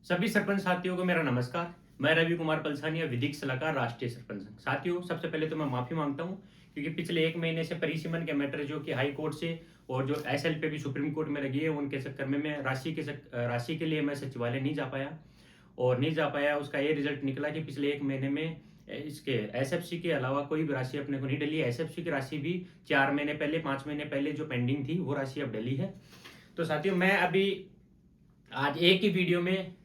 सभी सरपंच साथियों को मेरा नमस्कार। मैं रवि कुमार पलसानिया, विधिक सलाहकार, राष्ट्रीय सरपंच संघ। साथियों, सबसे पहले तो मैं माफ़ी मांगता हूं क्योंकि पिछले 1 महीने से परिसीमन के मैटर जो कि हाई कोर्ट से और जो एसएल पे भी सुप्रीम कोर्ट में लगी है, उनके चक्कर में मैं राशि के लिए मैं सचिवालय नहीं जा पाया। और नहीं जा पाया, उसका ये रिजल्ट निकला कि पिछले 1 महीने में इसके एसएफसी के अलावा कोई भी राशि अपने को नहीं डली। एसएफसी की राशि भी 4 महीने पहले, 5 महीने पहले जो पेंडिंग थी वो राशि अब डली है। तो साथियों, मैं अभी आज एक ही वीडियो में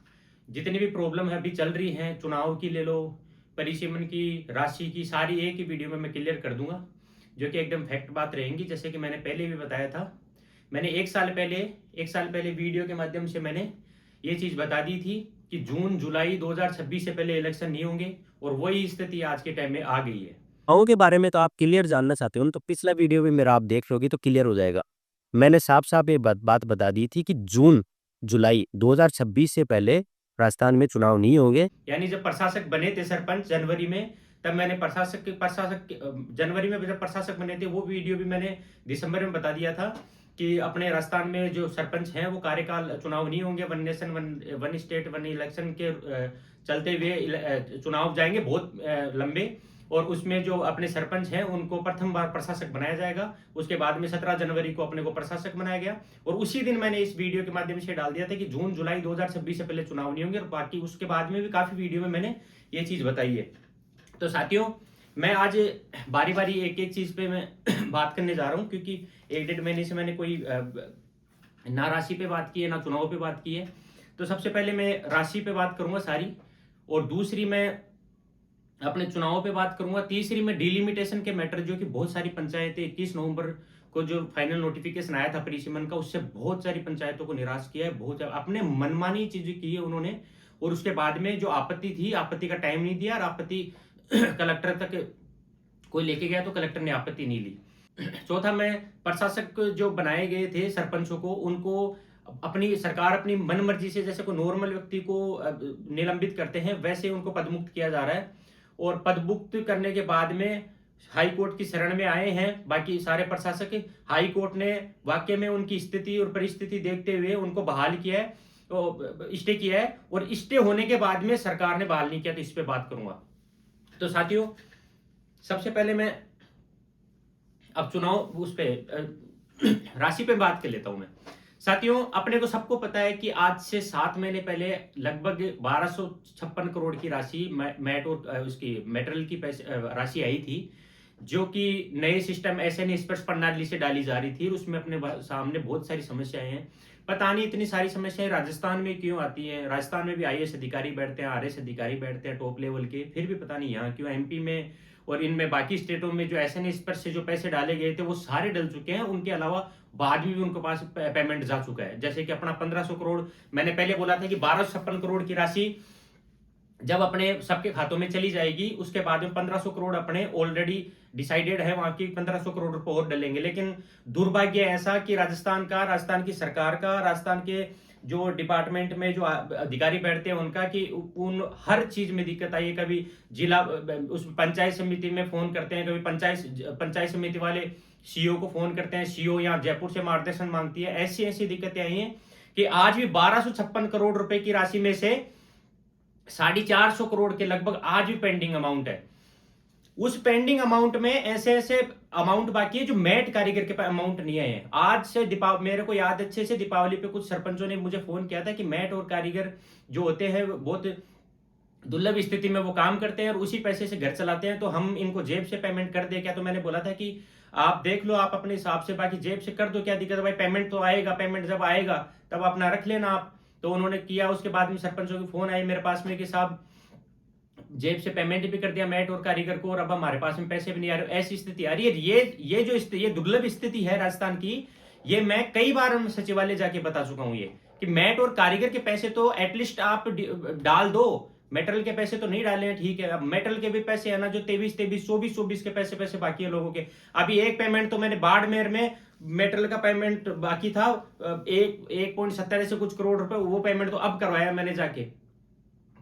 जितनी भी प्रॉब्लम है अभी चल रही हैं, चुनाव की ले लो, परिसीमन की, राशि की, सारी एक ही वीडियो में मैं क्लियर कर दूंगा, जो कि एकदम फैक्ट बात रहेंगी। जैसे कि मैंने पहले भी बताया था, मैंने एक साल पहले वीडियो के माध्यम से मैंने ये चीज़ बता दी थी कि जून जुलाई 2026 से पहले इलेक्शन नहीं होंगे, और वही स्थिति आज के टाइम में आ गई है। चुनावों के बारे में तो आप क्लियर जानना चाहते हो ना, तो पिछला वीडियो भी मेरा आप देख लोगे तो क्लियर हो जाएगा। मैंने साफ-साफ ये बात बता दी थी कि जून, जुलाई 2026 से पहले राजस्थान में चुनाव नहीं होंगे। यानी जब प्रशासक बने थे सरपंच जनवरी में, तब मैंने जनवरी में जब प्रशासक बने थे, वो वीडियो भी मैंने दिसंबर में बता दिया था कि अपने राजस्थान में जो सरपंच हैं वो कार्यकाल चुनाव नहीं होंगे, one nation one state one election के चलते हुए चुनाव जाएंगे बहुत लंबे, और उसमें जो अपने सरपंच हैं उनको प्रथम बार प्रशासक बनाया जाएगा। उसके बाद में 17 जनवरी को अपने को प्रशासक बनाया गया, और उसी दिन मैंने इस वीडियो के माध्यम से डाल दिया था कि जून जुलाई 2026 से पहले चुनाव नहीं होंगे, और बाकी उसके बाद में भी काफी वीडियो में मैंने ये चीज बताई है। तो साथियों, मैं आज बारी बारी एक एक चीज पे मैं बात करने जा रहा हूं, क्योंकि 1-1.5 महीने से मैंने कोई ना राशि पे बात की है, ना चुनाव पे बात की है। तो सबसे पहले मैं राशि पे बात करूंगा सारी, और दूसरी मैं अपने चुनावों पे बात करूंगा, तीसरी में डिलिमिटेशन के मैटर, जो कि बहुत सारी पंचायतें 21 नवंबर को जो फाइनल नोटिफिकेशन आया था परिसीमन का, उससे बहुत सारी पंचायतों को निराश किया है, बहुत अपने मनमानी चीजें की है उन्होंने, और उसके बाद में जो आपत्ति थी, आपत्ति का टाइम नहीं दिया, और आपत्ति कलेक्टर तक कोई लेके गया तो कलेक्टर ने आपत्ति नहीं ली। चौथा, मैं प्रशासक जो बनाए गए थे सरपंचों को, उनको अपनी सरकार अपनी मन मर्जी से, जैसे कोई नॉर्मल व्यक्ति को निलंबित करते हैं, वैसे उनको पदमुक्त किया जा रहा है। और पदमुक्त करने के बाद में हाई कोर्ट की शरण में आए हैं बाकी सारे प्रशासक। हाई कोर्ट ने वाकई में उनकी स्थिति और परिस्थिति देखते हुए उनको बहाल किया है, तो स्टे किया है, और स्टे होने के बाद में सरकार ने बहाल नहीं किया। तो इस पे बात करूंगा। तो साथियों, सबसे पहले मैं अब चुनाव उस पे राशि पे बात कर लेता हूं मैं। साथियों, अपने को सबको पता है कि आज से 7 महीने पहले लगभग 1256 करोड़ की राशि मैट और उसकी मेटेरियल की राशि आई थी, जो कि नए सिस्टम एसएन स्पर्श प्रणाली से डाली जा रही थी, और उसमें अपने सामने बहुत सारी समस्याएं हैं। पता नहीं इतनी सारी समस्याएं राजस्थान में क्यों आती हैं। राजस्थान में भी आईएएस अधिकारी बैठते हैं, आरएएस अधिकारी बैठते हैं टॉप लेवल के, फिर भी पता नहीं यहाँ क्यों। एमपी में और इनमें बाकी स्टेटों में जो एसएन स्पर्श से जो पैसे डाले गए थे वो सारे डल चुके हैं। उनके अलावा बाद में भी उनके पास पेमेंट जा चुका है। जैसे कि अपना 1500 करोड़, मैंने पहले बोला था कि 1256 करोड़ की राशि जब अपने सबके खातों में चली जाएगी, उसके बाद में 1500 करोड़ अपने ऑलरेडी डिसाइडेड है, वहां की 1500 करोड़ रुपए और डलेंगे। लेकिन दुर्भाग्य ऐसा कि राजस्थान की सरकार का, राजस्थान के जो डिपार्टमेंट में जो अधिकारी बैठते हैं उनका, कि उन हर चीज में दिक्कत आई है। कभी जिला उस पंचायत समिति में फोन करते हैं, कभी पंचायत समिति वाले सीईओ को फोन करते हैं, सीईओ यहाँ जयपुर से मार्गदर्शन मांगती है। ऐसी ऐसी दिक्कतें आई हैं कि आज भी 1256 करोड़ रुपए की राशि में से 450 करोड़ के लगभग आज भी पेंडिंग अमाउंट है। उस पेंडिंग अमाउंट में ऐसे ऐसे अमाउंट बाकी है जो मैट कारीगर के पास अमाउंट नहीं है। आज से मेरे को याद अच्छे से, दीपावली पे कुछ सरपंचों ने मुझे फोन किया था कि मैट और कारीगर जो होते हैं बहुत दुर्लभ स्थिति में वो काम करते हैं और उसी पैसे से घर चलाते हैं, तो हम इनको जेब से पेमेंट कर दे क्या। तो मैंने बोला था कि आप देख लो, आप अपने हिसाब से, बाकी जेब से कर दो, क्या दिक्कत है भाई, पेमेंट तो आएगा, पेमेंट जब आएगा तब अपना रख लेना आप। तो उन्होंने किया। उसके बाद में सरपंचों की फोन आई मेरे पास में कि साहब जेब से पेमेंट भी कर दिया मैट और कारीगर को, और अब हमारे पास में पैसे भी नहीं आ रहे। ऐसी स्थिति आ रही है। ये दुर्लभ स्थिति है राजस्थान की। ये मैं कई बार सचिवालय जाके बता चुका हूं, ये कि मैट और कारीगर के पैसे तो एटलीस्ट आप डाल दो। मेटल के पैसे तो नहीं डाले हैं, ठीक है। अब मेटल के भी पैसे है ना, जो 23 के पैसे बाकी है लोगों के। अभी एक पेमेंट तो मैंने बाड़मेर में मेटल का पेमेंट बाकी था, 1.70 से कुछ करोड़ रुपए, वो पेमेंट तो अब करवाया मैंने जाके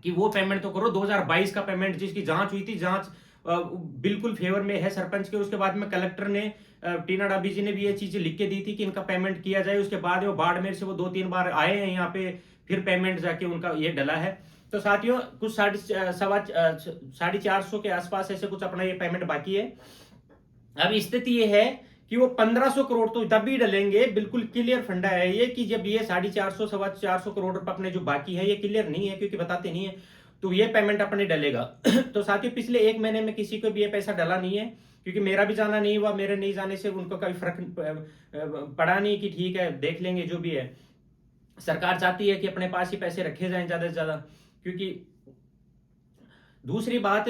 कि वो पेमेंट तो करो। 2022 का पेमेंट जिसकी जांच हुई थी, जांच बिल्कुल फेवर में है सरपंच के। उसके बाद में कलेक्टर ने, टीना डाबी जी ने भी ये चीजें लिख के दी थी कि इनका पेमेंट किया जाए। उसके बाद वो बाड़मेर से वो 2-3 बार आए हैं यहाँ पे, फिर पेमेंट जाके उनका ये डला है। तो साथियों कुछ 450 के आसपास ऐसे कुछ अपना ये पेमेंट बाकी है। अब स्थिति ये है कि वो 1500 करोड़ तो तभी डलेंगे, बिल्कुल क्लियर फंडा है ये, कि जब ये 450 450 करोड़ रुपए अपने जो बाकी है, ये क्लियर नहीं है क्योंकि बताते नहीं है, तो ये पेमेंट अपने डलेगा। तो साथियों पिछले 1 महीने में किसी को भी ये पैसा डला नहीं है, क्योंकि मेरा भी जाना नहीं हुआ, मेरे नहीं जाने से उनको कोई फर्क पड़ा नहीं कि ठीक है देख लेंगे जो भी है। सरकार चाहती है कि अपने पास ही पैसे रखे जाएं ज्यादा से ज्यादा, क्योंकि दूसरी बात,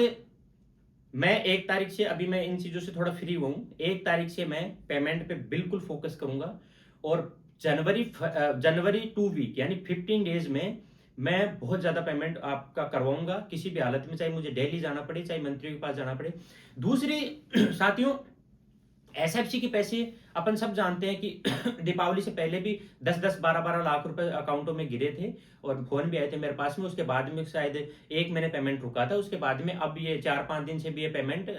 मैं 1 तारीख से, अभी मैं इन चीजों से थोड़ा फ्री हुआ हूं, 1 तारीख से मैं पेमेंट पे बिल्कुल फोकस करूंगा, और जनवरी 2 वीक यानी 15 डेज में मैं बहुत ज्यादा पेमेंट आपका करवाऊंगा किसी भी हालत में, चाहे मुझे दिल्ली जाना पड़े, चाहे मंत्रियों के पास जाना पड़े। दूसरी साथियों, एसएफसी के पैसे अपन सब जानते हैं कि दीपावली से पहले भी 10-10 12-12 लाख रुपए अकाउंटों में गिरे थे, और फोन भी आए थे मेरे पास में। उसके बाद में शायद 1 महीने पेमेंट रुका था, उसके बाद में अब ये 4-5 दिन से भी ये पेमेंट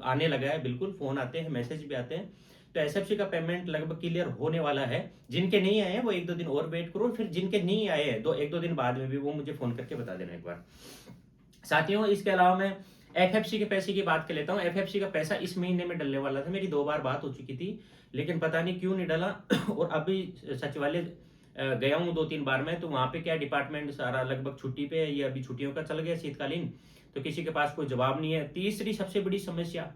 आने लगा है, बिल्कुल फोन आते हैं, मैसेज भी आते हैं। तो एसएफसी का पेमेंट लगभग क्लियर होने वाला है। जिनके नहीं आए हैं वो 1-2 दिन और वेट करो, फिर जिनके नहीं आए हैं 1-2 दिन बाद में भी वो मुझे फोन करके बता देना एक बार। साथियों इसके अलावा मैं एफएफसी के पैसे की बात कर लेता हूँ। एफएफसी का पैसा इस महीने में डलने वाला था, मेरी 2 बार बात हो चुकी थी, लेकिन पता नहीं क्यों नहीं डला। और अभी सचिवालय गया हूँ 2-3 बार में, तो वहां पे क्या डिपार्टमेंट सारा लगभग छुट्टी पे है, ये अभी छुट्टियों का चल गया शीतकालीन, तो किसी के पास कोई जवाब नहीं है। तीसरी सबसे बड़ी समस्या,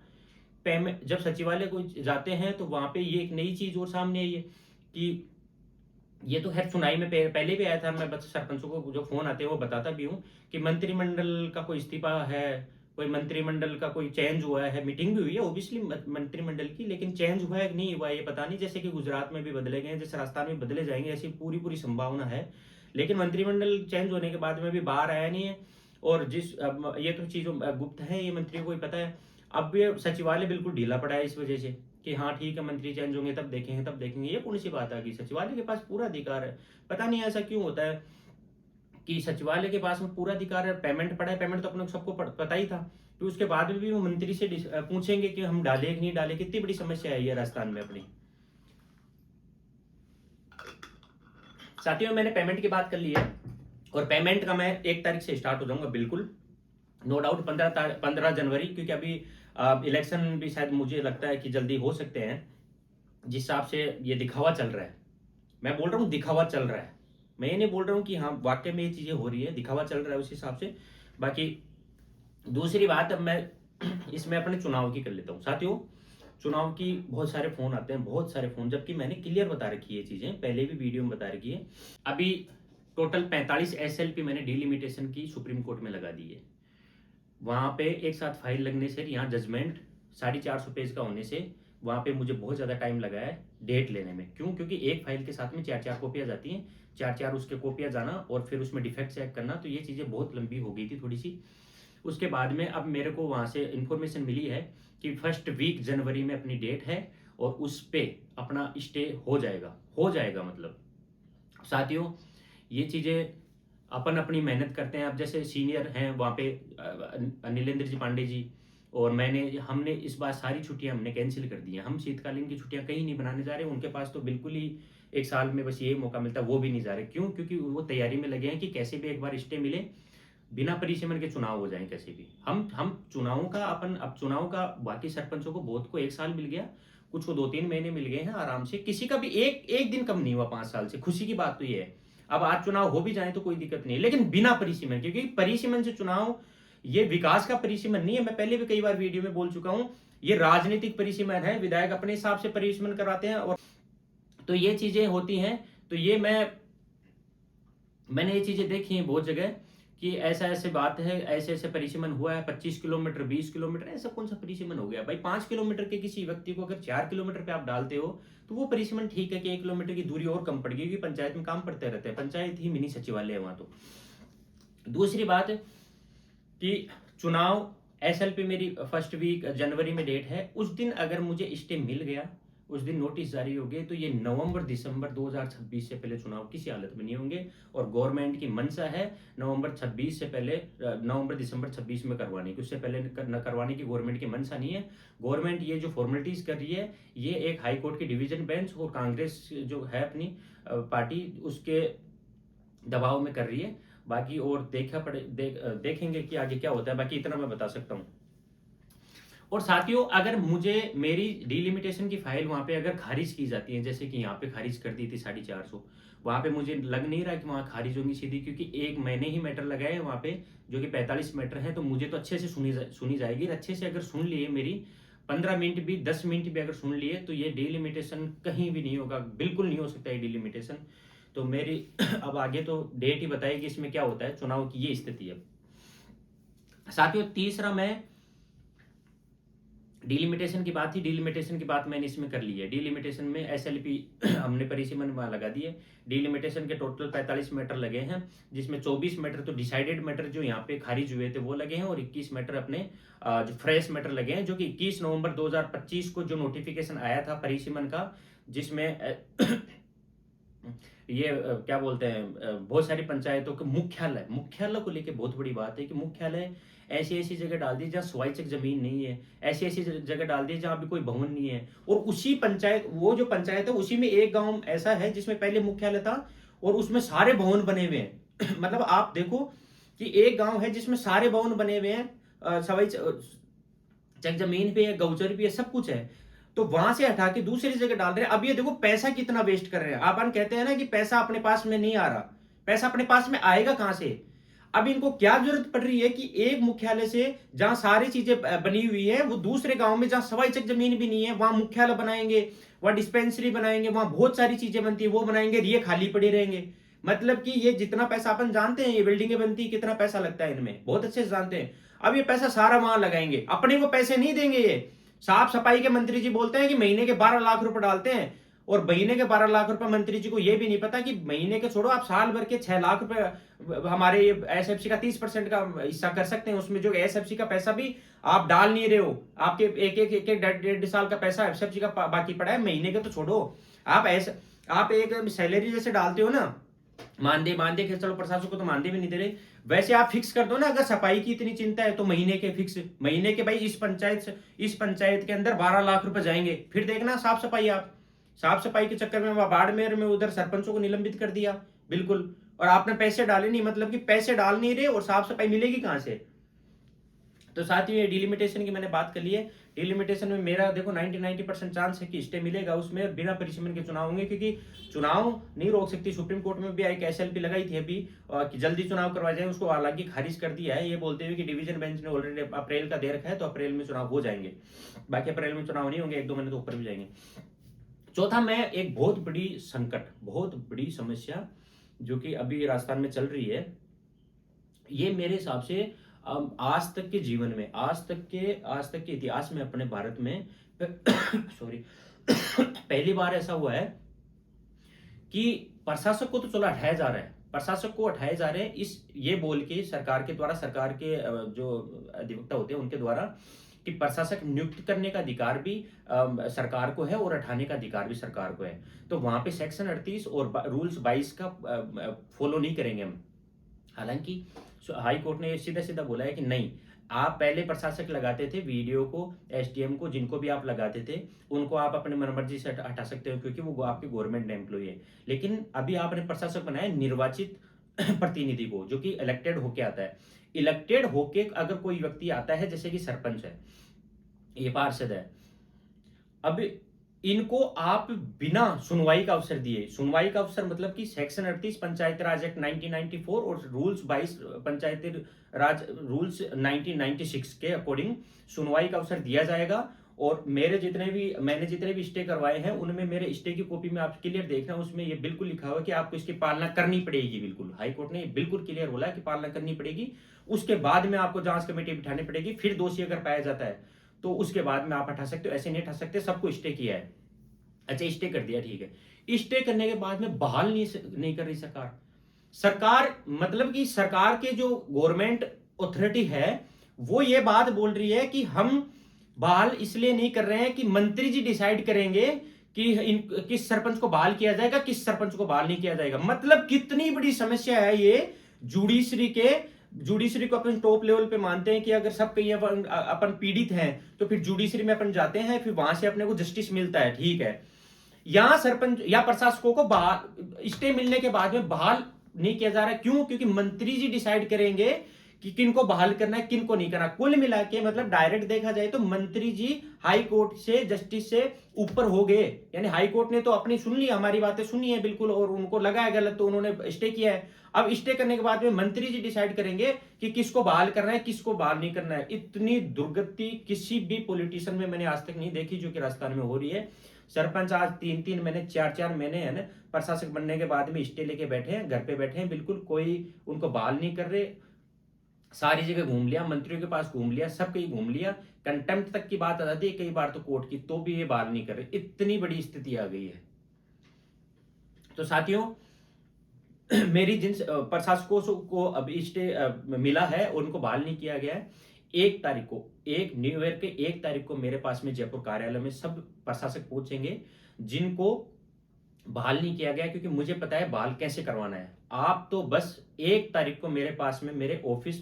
पेमेंट जब सचिवालय को जाते हैं तो वहां पे ये एक नई चीज और सामने आई है कि ये तो खैर सुनाई में पहले भी आया था, मैं सरपंचों को जो फोन आते हैं वो बताता भी हूँ कि मंत्रिमंडल का कोई इस्तीफा है, कोई मंत्रिमंडल का कोई चेंज हुआ है, मीटिंग भी हुई है ओबियसली मंत्रिमंडल की, लेकिन चेंज हुआ है कि नहीं हुआ है ये पता नहीं। जैसे कि गुजरात में भी बदले गए, जैसे राजस्थान में बदले जाएंगे, ऐसी पूरी संभावना है, लेकिन मंत्रिमंडल चेंज होने के बाद में भी बाहर आया नहीं है। और ये तो चीजों गुप्त है, ये मंत्रियों को ही पता है। अब ये सचिवालय बिल्कुल ढीला पड़ा है इस वजह से कि हाँ ठीक है मंत्री चेंज होंगे तब देखेंगे। ये कौन सी बात आ गई, सचिवालय के पास पूरा अधिकार है। पता नहीं ऐसा क्यों होता है कि सचिवालय के पास में पूरा अधिकार है, पेमेंट पड़ा है, पेमेंट तो अपने सबको पता ही था, तो उसके बाद में भी वो मंत्री से पूछेंगे कि हम डाले कि नहीं डाले। कितनी बड़ी समस्या है ये राजस्थान में अपनी। साथियों मैंने पेमेंट की बात कर ली है, और पेमेंट का मैं 1 तारीख से स्टार्ट हो जाऊंगा बिल्कुल, नो डाउट 15 जनवरी, क्योंकि अभी इलेक्शन भी शायद मुझे लगता है कि जल्दी हो सकते हैं। जिस हिसाब से ये दिखावा चल रहा है, मैं बोल रहा हूँ दिखावा चल रहा है, मैं ये नहीं बोल रहा हूँ कि हाँ वाकई में ये चीजें हो रही है, दिखावा चल रहा है उस हिसाब से। बाकी दूसरी बात, अब मैं इसमें अपने चुनाव की कर लेता हूँ। साथियों चुनाव की बहुत सारे फोन आते हैं, बहुत सारे फोन, जबकि मैंने क्लियर बता रखी है चीजें, पहले भी वीडियो में बता रखी है। अभी टोटल 45 एसएलपी मैंने डिलिमिटेशन की सुप्रीम कोर्ट में लगा दी है। वहां पे एक साथ फाइल लगने से, यहाँ जजमेंट 450 पेज का होने से वहां पे मुझे बहुत ज़्यादा टाइम लगा है डेट लेने में। क्यों? क्योंकि एक फाइल के साथ में 4-4 कॉपियाँ जाती हैं, 4-4 उसके कॉपियाँ जाना और फिर उसमें डिफेक्ट चेक करना, तो ये चीज़ें बहुत लंबी हो गई थी थोड़ी सी। उसके बाद में अब मेरे को वहाँ से इंफॉर्मेशन मिली है कि 1 वीक जनवरी में अपनी डेट है, और उस पर अपना स्टे हो जाएगा मतलब। साथियों ये चीज़ें अपन अपनी मेहनत करते हैं। अब जैसे सीनियर हैं वहाँ पे नीलेंद्र जी पांडे जी और हमने इस बार सारी छुट्टियां हमने कैंसिल कर दी हैं। हम शीतकालीन की छुट्टियां कहीं नहीं बनाने जा रहे। उनके पास तो बिल्कुल ही 1 साल में बस ये मौका मिलता है, वो भी नहीं जा रहे। क्यों? क्योंकि वो तैयारी में लगे हैं कि कैसे भी एक बार स्टे मिले, बिना परिसीमन के चुनाव हो जाए कैसे भी। हम चुनावों का अब चुनाव का बाकी सरपंचों को बहुत को 1 साल मिल गया, कुछ को 2-3 महीने मिल गए हैं आराम से, किसी का भी एक दिन कम नहीं हुआ 5 साल से। खुशी की बात तो ये है। अब आज चुनाव हो भी जाए तो कोई दिक्कत नहीं है, लेकिन बिना परिसीमन, क्योंकि परिसीमन से चुनाव ये विकास का परिसीमन नहीं है। मैं पहले भी कई बार वीडियो में बोल चुका हूं, ये राजनीतिक परिसीमन है। विधायक अपने हिसाब से परिसीमन करवाते हैं, और तो ये चीजें होती हैं। तो ये मैंने ये चीजें देखी हैं बहुत जगह कि ऐसे बात है, ऐसे परिसीमन हुआ है। 25 किलोमीटर 20 किलोमीटर, ऐसा कौन सा परिसीमन हो गया भाई? 5 किलोमीटर के किसी व्यक्ति को अगर 4 किलोमीटर पे आप डालते हो तो वो परिसीमन ठीक है कि 1 किलोमीटर की दूरी और कम पड़ गई, क्योंकि पंचायत में काम पड़ते रहते हैं। पंचायत ही मिनी सचिवालय है वहां। तो दूसरी बात कि चुनाव एसएलपी मेरी 1 वीक जनवरी में डेट है। उस दिन अगर मुझे स्टे मिल गया, उस दिन नोटिस जारी हो गए, तो ये नवंबर-दिसंबर 2026 से पहले चुनाव किसी हालत में नहीं होंगे। और गवर्नमेंट की मंशा है नवंबर 26 से पहले, नवंबर-दिसंबर 26 में करवाने की, उससे पहले न करवाने की गवर्नमेंट की मंशा नहीं है। गवर्नमेंट ये जो फॉर्मेलिटीज कर रही है, ये एक हाई कोर्ट की डिवीजन बेंच और कांग्रेस जो है अपनी पार्टी, उसके दबाव में कर रही है। बाकी और देखेंगे कि आगे क्या होता है। बाकी इतना मैं बता सकता हूँ। और साथियों, अगर मुझे मेरी डिलिमिटेशन की फाइल वहां पे अगर खारिज की जाती है, जैसे कि यहाँ पे खारिज कर दी थी 450, वहां पे मुझे लग नहीं रहा कि वहां खारिज होंगी सीधी, क्योंकि एक महीने ही मैटर लगाए हैं वहां पे, जो कि 45 मैटर है। तो मुझे तो अच्छे से सुनी जाएगी। अच्छे से अगर सुन लिए मेरी 15 मिनट भी 10 मिनट भी अगर सुन लिए, तो ये डिलिमिटेशन कहीं भी नहीं होगा, बिल्कुल नहीं हो सकता है डिलिमिटेशन। तो मेरी अब आगे तो डेट ही बताएगी इसमें क्या होता है। चुनाव की ये स्थिति है साथियों। तीसरा, मैं डिलिमिटेशन की बात थी, डिलिमिटेशन की बात मैंने इसमें कर ली है। डिलिमिटेशन में एसएलपी हमने परिसीमन वहां लगा दिए। डिलिमिटेशन के टोटल 45 मीटर लगे हैं, जिसमें 24 मीटर तो डिसाइडेड मीटर जो यहाँ पे खारिज हुए थे वो लगे हैं, और 21 मीटर अपने जो फ्रेश मीटर लगे हैं, जो कि 21 नवंबर 2025 को जो नोटिफिकेशन आया था परिसीमन का, जिसमें ये क्या बोलते हैं, बहुत सारी पंचायतों के मुख्यालय को लेके बहुत बड़ी बात है कि मुख्यालय ऐसी ऐसी जगह डाल दी जहाँ स्वाइच्छिक जमीन नहीं है, ऐसी ऐसी जगह डाल दी जहाँ भी कोई भवन नहीं है। और उसी पंचायत, वो जो पंचायत है उसी में एक गांव ऐसा है जिसमें पहले मुख्यालय था और उसमें सारे भवन बने हुए हैं। मतलब आप देखो कि एक गांव है जिसमें सारे भवन बने हुए हैं, चक जमीन पे है, गौचर भी है, सब कुछ है। तो वहां से हटा के दूसरी जगह डाल रहे हैं। अब ये देखो पैसा कितना वेस्ट कर रहे हैं। अपन कहते हैं ना कि पैसा अपने पास में नहीं आ रहा, पैसा अपने पास में आएगा कहां से। अब इनको क्या जरूरत पड़ रही है कि एक मुख्यालय से जहां सारी चीजें बनी हुई है, वो दूसरे गांव में जहां सवा चक जमीन भी नहीं है वहां मुख्यालय बनाएंगे, वहां डिस्पेंसरी बनाएंगे, वहां बहुत सारी चीजें बनती है वो बनाएंगे, ये खाली पड़े रहेंगे। मतलब कि ये जितना पैसा अपन जानते हैं, ये बिल्डिंगें बनती है कितना पैसा लगता है इनमें, बहुत अच्छे से जानते हैं। अब ये पैसा सारा वहां लगाएंगे, अपने को पैसे नहीं देंगे। ये साफ सफाई के मंत्री जी बोलते हैं कि महीने के 12 लाख रुपए डालते हैं, और महीने के 12 लाख रुपए मंत्री जी को यह भी नहीं पता कि महीने के छोड़ो, आप साल भर के 6 लाख रुपए हमारे एसएफसी का 30% का हिस्सा कर सकते हैं। उसमें जो एसएफसी का पैसा भी आप डाल नहीं रहे हो, आपके एक डेढ़ साल का पैसा एसएफसी का बाकी पड़ा है। महीने के तो छोड़ो, आप एक सैलरी जैसे डालते हो ना, मानदेय के, चलो प्रशासन को तो मानदेय भी नहीं दे रहे, वैसे आप फिक्स कर दो ना। अगर सफाई की इतनी चिंता है तो महीने के फिक्स, महीने के भाई इस पंचायत के अंदर 12 लाख रुपए जाएंगे। फिर देखना साफ सफाई, आप साफ सफाई के चक्कर में बाड़मेर में उधर सरपंचों को निलंबित कर दिया, बिल्कुल। और आपने पैसे डाले नहीं, मतलब कि पैसे डाल नहीं रहे और साफ सफाई मिलेगी कहां से। तो साथ ही डिलिमिटेशन की मैंने बात कर ली है। डिलिमिटेशन में मेरा देखो 90% चांस है कि स्टे मिलेगा, उसमें बिना परिसीमन के चुनाव होंगे, क्योंकि चुनाव नहीं रोक सकती। सुप्रीम कोर्ट में भी एक एसएलपी लगाई थी अभी कि जल्दी चुनाव करवाए जाए, उसको हालांकि खारिज कर दिया है, ये बोलते हुए कि डिवीजन बेंच ने ऑलरेडी अप्रैल का दे रखा है, तो अप्रैल में चुनाव हो जाएंगे। बाकी अप्रैल में चुनाव नहीं होंगे, 1-2 महीने तो ऊपर भी जाएंगे। चौथा, मैं एक बहुत बड़ी संकट, बहुत बड़ी समस्या जो कि अभी राजस्थान में चल रही है, ये मेरे हिसाब से आज तक के जीवन में, आज तक के इतिहास में अपने भारत में सॉरी पहली बार ऐसा हुआ है कि प्रशासक को तो चलो हटाया जा रहा है, प्रशासक को हटाए जा रहे हैं इस ये बोल के सरकार के द्वारा, सरकार के जो अधिवक्ता होते हैं उनके द्वारा, कि प्रशासक नियुक्त करने का अधिकार भी सरकार को है और हटाने का अधिकार भी सरकार को है। तो वहां पे सेक्शन 38 और रूल्स 22 का फॉलो नहीं करेंगे हम। हालांकि हाई कोर्ट ने सीधा सीधा बोला है कि नहीं, आप पहले प्रशासक लगाते थे, वीडियो को, एसडीएम को, जिनको भी आप लगाते थे, उनको आप अपने मनमर्जी से हटा सकते हो, क्योंकि वो आपके गवर्नमेंट एम्प्लॉय है। लेकिन अभी आपने प्रशासक बनाया निर्वाचित प्रतिनिधि को, जो कि इलेक्टेड होके आता है। इलेक्टेड होके अगर कोई व्यक्ति आता है, जैसे कि सरपंच है, ये पार्षद है, अब इनको आप बिना सुनवाई का अवसर दिए, सुनवाई का अवसर मतलब कि सेक्शन 38 पंचायती राज एक्ट 1994 और रूल्स 22 पंचायती राज रूल्स 1996 के अकॉर्डिंग सुनवाई का अवसर दिया जाएगा। और मैंने जितने भी स्टे करवाए हैं, उनमें मेरे स्टे की कॉपी में आप क्लियर देखना, उसमें ये बिल्कुल लिखा हुआ है कि आपको इसकी पालना करनी पड़ेगी। बिल्कुल हाई कोर्ट ने बिल्कुल क्लियर बोला है कि पालना करनी पड़ेगी। उसके बाद में आपको जांच कमेटी बिठानी पड़ेगी, फिर दोषी अगर पाया जाता है तो उसके बाद में आप हटा सकते हो, ऐसे नहीं हटा सकते। सबको स्टे किया है, अच्छा स्टे कर दिया, ठीक है। स्टे करने के बाद में बहाल नहीं कर रही सरकार, मतलब कि सरकार के जो गवर्नमेंट अथॉरिटी है वो ये बात बोल रही है कि हम बहाल इसलिए नहीं कर रहे हैं कि मंत्री जी डिसाइड करेंगे कि किस सरपंच को बहाल किया जाएगा, किस सरपंच को बहाल नहीं किया जाएगा। मतलब कितनी बड़ी समस्या है ये। जुडिशरी को अपन टॉप लेवल पे मानते हैं कि अगर सब कहीं अपन पीड़ित हैं तो फिर जुडिशरी में अपन जाते हैं, फिर वहां से अपने को जस्टिस मिलता है, ठीक है। यहां सरपंच या प्रशासकों को स्टे मिलने के बाद में बहाल नहीं किया जा रहा। क्यों? क्योंकि मंत्री जी डिसाइड करेंगे कि किनको बहाल करना है, किनको नहीं करना। कुल मिला के मतलब डायरेक्ट देखा जाए तो मंत्री जी हाई कोर्ट से, जस्टिस से ऊपर हो गए। यानी हाई कोर्ट ने तो अपनी सुन ली, हमारी बातें सुनी है बिल्कुल, और उनको लगा है गलत तो उन्होंने स्टे किया है। अब स्टे करने के बाद में मंत्री जी डिसाइड करेंगे कि किसको बहाल करना है, किसको बहाल नहीं करना है। इतनी दुर्गति किसी भी पॉलिटिशियन में मैंने आज तक नहीं देखी जो कि राजस्थान में हो रही है। सरपंच आज 3-3 महीने, 4-4 महीने है ना प्रशासक बनने के बाद में स्टे लेके बैठे हैं, घर पे बैठे हैं, बिल्कुल कोई उनको बहाल नहीं कर रहे। सारी जगह घूम लिया, मंत्रियों के पास घूम लिया, सब कहीं घूम लिया, कंटेम्प्ट तक की बात आ जाती है कई बार तो कोर्ट की, तो भी ये बहाल नहीं कर रहे। इतनी बड़ी स्थिति आ गई है। तो साथियों, मेरी जिन प्रशासकों को अब स्टे मिला है और उनको बहाल नहीं किया गया है। 1 तारीख को, 1 न्यू ईयर के 1 तारीख को मेरे पास में जयपुर कार्यालय में सब प्रशासक पहुंचेंगे जिनको बहाल नहीं किया गया, क्योंकि मुझे पता है बहाल कैसे करवाना है। आप तो बस 1 तारीख को मेरे पास में मेरे ऑफिस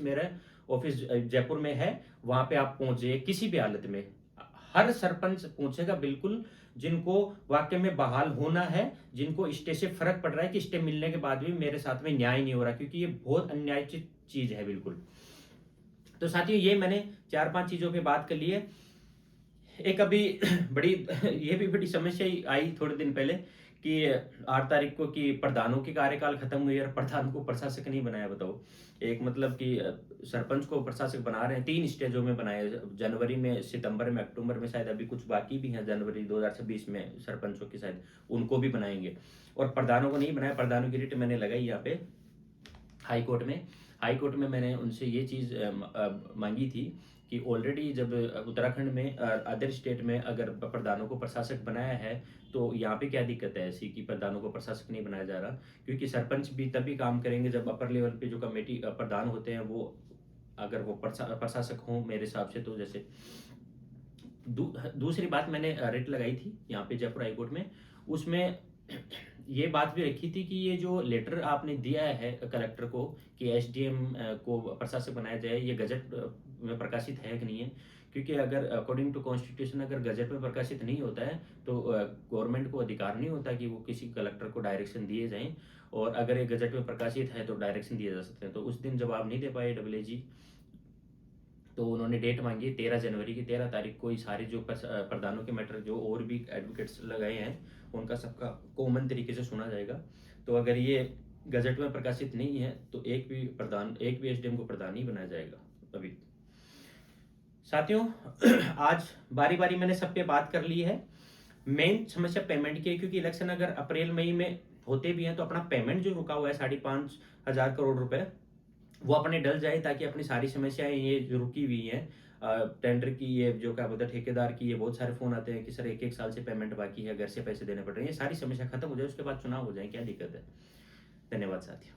जयपुर में है, वहां पे आप पहुंच जाइए किसी भी हालत में। हर सरपंच पहुंचेगा बिल्कुल, जिनको वाकई में बहाल होना है, जिनको स्टे से फर्क पड़ रहा है कि स्टे मिलने के बाद भी मेरे साथ में न्याय नहीं हो रहा, क्योंकि ये बहुत अन्यायचित चीज है बिल्कुल। तो साथियों, ये मैंने 4-5 चीजों की बात कर ली है। एक अभी बड़ी ये भी बड़ी समस्या ही आई थोड़े दिन पहले कि 8 तारीख को कि प्रधानों की कार्यकाल खत्म हुई और प्रधानों को प्रशासक नहीं बनाया। बताओ, एक मतलब कि सरपंच को प्रशासक बना रहे हैं, 3 स्टेजों में बनाए, जनवरी में, सितंबर में, अक्टूबर में, शायद अभी कुछ बाकी भी हैं जनवरी 2026 में सरपंचों की, शायद उनको भी बनाएंगे, और प्रधानों को नहीं बनाया। प्रधानों की रिट मैंने लगाई यहाँ पे हाई कोर्ट में मैंने उनसे ये चीज़ मांगी थी कि ऑलरेडी जब उत्तराखंड में अदर स्टेट में अगर प्रधानों को प्रशासक बनाया है, तो यहाँ पे क्या दिक्कत है ऐसी कि प्रधानों को प्रशासक नहीं बनाया जा रहा। क्योंकि सरपंच भी तभी काम करेंगे जब अपर लेवल पे जो कमेटी प्रधान होते हैं वो, अगर वो प्रशासक हों मेरे हिसाब से। तो जैसे दूसरी बात मैंने रिट लगाई थी यहाँ पे जयपुर हाई कोर्ट में, उसमें ये बात भी रखी थी कि ये जो लेटर आपने दिया है कलेक्टर को कि एसडीएम को प्रशासक बनाया जाए, ये गजट में प्रकाशित है कि नहीं है। क्योंकि अगर अकॉर्डिंग टू कॉन्स्टिट्यूशन अगर गजट में प्रकाशित नहीं होता है तो गवर्नमेंट को अधिकार नहीं होता कि वो किसी कलेक्टर को डायरेक्शन दिए जाएं, और अगर ये गजट में प्रकाशित है तो डायरेक्शन दिए जा सकते हैं। तो उस दिन जवाब नहीं दे पाए डब्ल्यूएजी, तो उन्होंने डेट मांगी 13 जनवरी की। 13 तारीख को ये सारे जो प्रधानों के मैटर जो और भी एडवोकेट्स लगाए हैं उनका सबका कॉमन तरीके से सुना जाएगा। तो अगर ये गजट में प्रकाशित नहीं है तो एक भी एसडीएम को प्रधान नहीं बनाया जाएगा अभी। साथियों, आज बारी बारी मैंने सब पे बात कर ली है। मेन समस्या पेमेंट की है, क्योंकि इलेक्शन अगर अप्रैल मई में होते भी हैं तो अपना पेमेंट जो रुका हुआ है 5,500 करोड़ रुपए, वो अपने डल जाए, ताकि अपनी सारी समस्याएं ये जो रुकी हुई हैं टेंडर की, ये जो क्या बोलते हैं ठेकेदार की, ये बहुत सारे फोन आते हैं कि सर 1-1 साल से पेमेंट बाकी है, घर से पैसे देने पड़ रहे हैं, ये सारी समस्या खत्म हो जाए, उसके बाद चुनाव हो जाए, क्या दिक्कत है। धन्यवाद साथियों।